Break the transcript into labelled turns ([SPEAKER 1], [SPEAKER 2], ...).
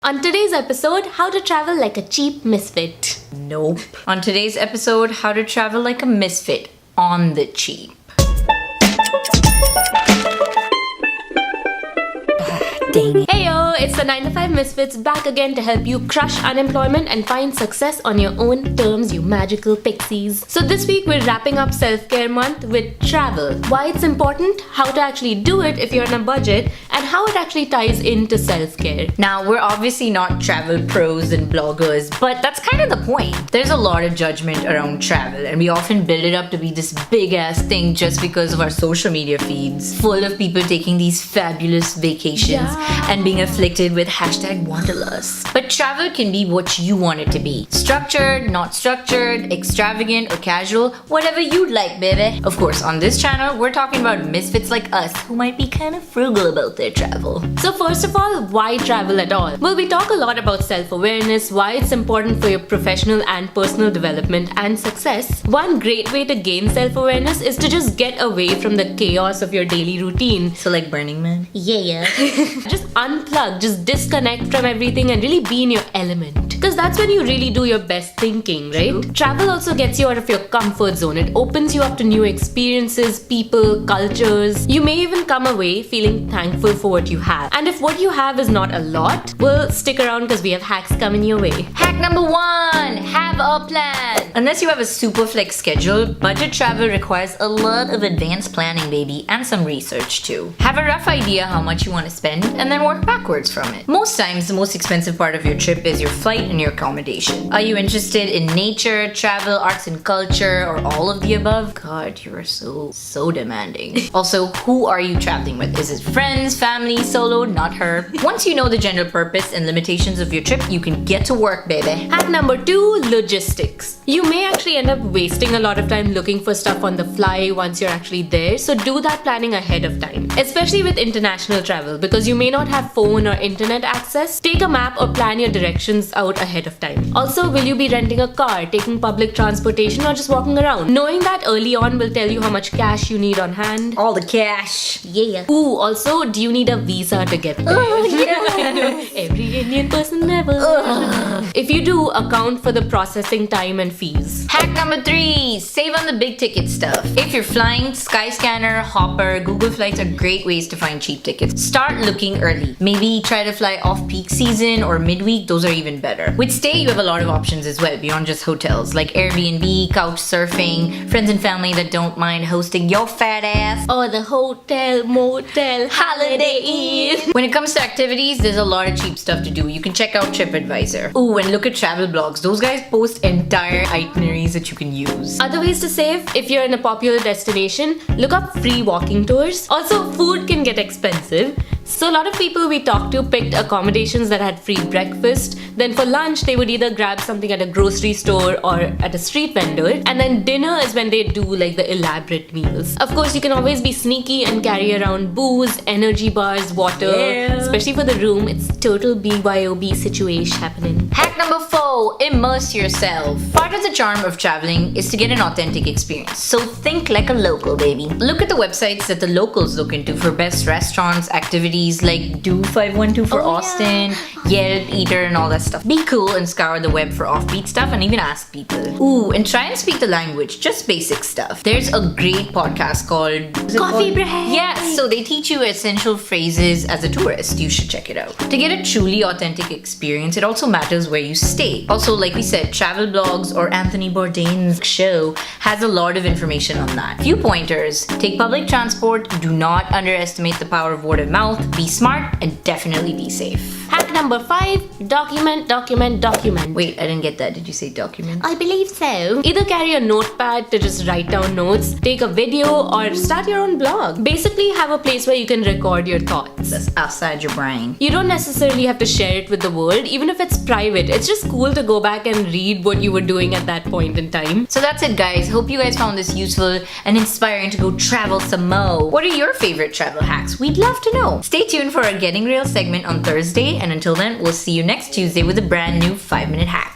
[SPEAKER 1] On today's episode, how to travel like a cheap misfit.
[SPEAKER 2] Nope. On today's episode, how to travel like a misfit on the cheap.
[SPEAKER 1] Heyo, it's the 9 to 5 Misfits back again to help you crush unemployment and find success on your own terms, you magical pixies. So this week we're wrapping up self-care month with travel. Why it's important, how to actually do it if you're on a budget, and how it actually ties into self-care.
[SPEAKER 2] Now, we're obviously not travel pros and bloggers, but that's kind of the point. There's a lot of judgment around travel, and we often build it up to be this big-ass thing just because of our social media feeds, full of people taking these fabulous vacations and being afflicted with #wanderlust. But travel can be what you want it to be. Structured, not structured, extravagant or casual, whatever you'd like, baby. Of course, on this channel, we're talking about misfits like us who might be kind of frugal about their travel.
[SPEAKER 1] So first of all, why travel at all? Well, we talk a lot about self-awareness, why it's important for your professional and personal development and success. One great way to gain self-awareness is to just get away from the chaos of your daily routine.
[SPEAKER 2] So like Burning Man?
[SPEAKER 1] Yeah. Just unplug, just disconnect from everything and really be in your element. Because that's when you really do your best thinking, right?
[SPEAKER 2] True.
[SPEAKER 1] Travel also gets you out of your comfort zone. It opens you up to new experiences, people, cultures. You may even come away feeling thankful for what you have. And if what you have is not a lot, well, stick around because we have hacks coming your way.
[SPEAKER 2] Hack number 1, have a plan. Unless you have a super flex schedule, budget travel requires a lot of advanced planning, baby, and some research too. Have a rough idea how much you want to spend and then work backwards from it. Most times, the most expensive part of your trip is your flight and your accommodation. Are you interested in nature, travel, arts and culture, or all of the above? God, you are so demanding. Also, who are you traveling with? Is it friends, family, solo? Not her. Once you know the general purpose and limitations of your trip, you can get to work, baby.
[SPEAKER 1] Hack number 2, logistics. You may actually end up wasting a lot of time looking for stuff on the fly once you're actually there, so do that planning ahead of time. Especially with international travel, because you may not have phone or internet access. Take a map or plan your directions out ahead of time. Also, will you be renting a car, taking public transportation, or just walking around? Knowing that early on will tell you how much cash you need on hand.
[SPEAKER 2] All the cash.
[SPEAKER 1] Yeah. Ooh, also, do you need a visa to get there?
[SPEAKER 2] Oh, yeah.
[SPEAKER 1] Every Indian person never. If you do, account for the processing time and fees.
[SPEAKER 2] Hack number 3, save on the big ticket stuff. If you're flying, Skyscanner, Hopper, Google Flights are great ways to find cheap tickets. Start looking early. Maybe try to fly off peak season or midweek, those are even better. With stay, you have a lot of options as well beyond just hotels, like Airbnb, couch surfing, friends and family that don't mind hosting your fat ass,
[SPEAKER 1] or the hotel, motel, holiday inn.
[SPEAKER 2] When it comes to activities, there's a lot of cheap stuff to do. You can check out TripAdvisor. Ooh, and look at travel blogs. Those guys post entire itineraries that you can use.
[SPEAKER 1] Other ways to save, if you're in a popular destination, look up free walking tours. Also, food can get expensive. So a lot of people we talked to picked accommodations that had free breakfast. Then for lunch, they would either grab something at a grocery store or at a street vendor. And then dinner is when they do like the elaborate meals. Of course, you can always be sneaky and carry around booze, energy bars, water.
[SPEAKER 2] Yeah.
[SPEAKER 1] Especially for the room, it's total BYOB situation happening.
[SPEAKER 2] Hack number 4, immerse yourself. Part of the charm of traveling is to get an authentic experience. So think like a local, baby. Look at the websites that the locals look into for best restaurants, activities like Do 512 for Austin, Yelp, Eater, and all that stuff. Be cool and scour the web for offbeat stuff and even ask people. Ooh, and try and speak the language, just basic stuff. There's a great podcast called
[SPEAKER 1] Coffee Break.
[SPEAKER 2] Yeah, so they teach you essential phrases as a tourist. You should check it out. To get a truly authentic experience, it also matters where you stay. Also, like we said, travel blogs or Anthony Bourdain's show has a lot of information on that. Few pointers: take public transport, do not underestimate the power of word of mouth, be smart, and definitely be safe.
[SPEAKER 1] Hack number 5, document.
[SPEAKER 2] Wait, I didn't get that. Did you say document?
[SPEAKER 1] I believe so. Either carry a notepad to just write down notes, take a video, or start your own blog. Basically, have a place where you can record your thoughts.
[SPEAKER 2] That's outside your brain.
[SPEAKER 1] You don't necessarily have to share it with the world, even if it's private. It's just cool to go back and read what you were doing at that point in time.
[SPEAKER 2] So that's it, guys. Hope you guys found this useful and inspiring to go travel some more. What are your favorite travel hacks? We'd love to know. Stay tuned for our Getting Real segment on Thursday, and until then, we'll see you next Tuesday with a brand new 5-minute hack.